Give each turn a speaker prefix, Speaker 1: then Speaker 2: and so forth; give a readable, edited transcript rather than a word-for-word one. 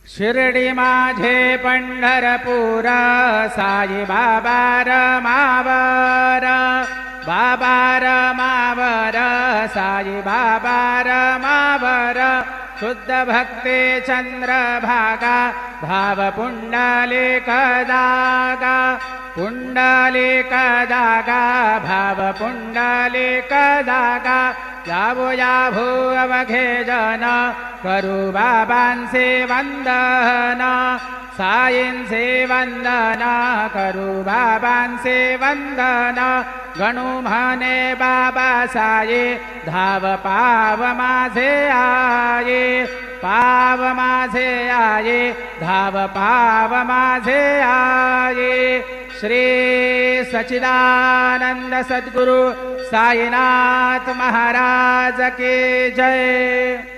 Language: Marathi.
Speaker 1: शिर्डी माझे पंढरपूर साई बाबा रमावर, बाबा रमावर साई बाबा रमावर, शुद्ध भक्ते चंद्रभागा भाव पुंडलिक दागा, पुंडलिक दागा भाव पुंडलिक दागा, यावो याभो अवघे जन करू बाबांचे वंदन, साईंचे वंदन करू बाबांचे वंदन, गणू म्हणे बाबा साई धाव पाव माझे आये, पाव माझे आये धाव पाव माझे आये। श्री सच्चिदानंद सद्गुरु साईनाथ महाराज की जय।